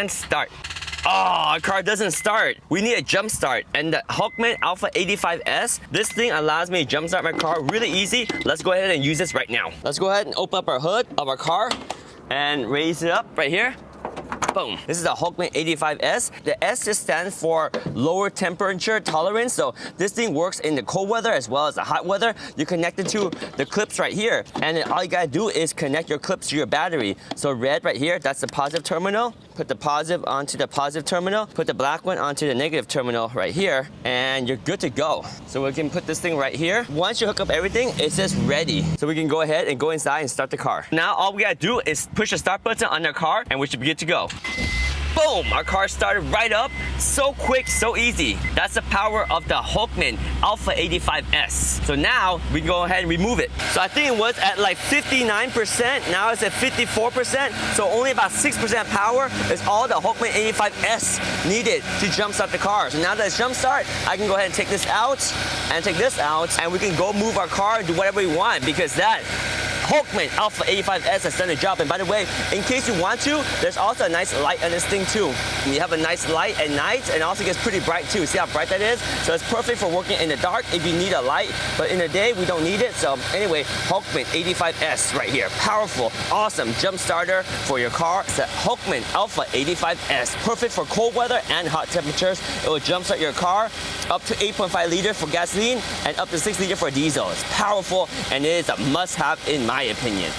and start. Oh, our car doesn't start. We need a jump start. And the HULKMAN Alpha85S, this thing allows me to jump start my car really easy. Let's go ahead and use this right now. Let's go ahead and open up our hood of our car and raise it up right here. Boom. This is a HULKMAN 85S. The S just stands for lower temperature tolerance. So this thing works in the cold weather as well as the hot weather. You connect it to the clips right here. And then all you gotta do is connect your clips to your battery. So red right here, that's the positive terminal. Put the positive onto the positive terminal. Put the black one onto the negative terminal right here. And you're good to go. So we can put this thing right here. Once you hook up everything, it says ready. So we can go ahead and go inside and start the car. Now all we gotta do is push the start button on our car and we should be good to go. Boom! Our car started right up. So quick, so easy. That's the power of the HULKMAN Alpha85S. So now we can go ahead and remove it. So I think it was at like 59%. Now it's at 54%. So only about 6% power is all the HULKMAN 85S needed to jumpstart the car. So now that it's jumpstart, I can go ahead and take this out and take this out, and we can go move our car and do whatever we want, because that HULKMAN Alpha85S has done the job. And by the way, in case you want to, there's also a nice light on this thing too. And you have a nice light at night, and it also gets pretty bright too. See how bright that is? So it's perfect for working in the dark if you need a light, but in the day we don't need it. So anyway, HULKMAN 85S right here. Powerful, awesome jump starter for your car. It's a HULKMAN Alpha85S. Perfect for cold weather and hot temperatures. It will jumpstart your car up to 8.5 liters for gasoline and up to 6 liters for diesel. It's powerful, and it is a must-have in my opinion.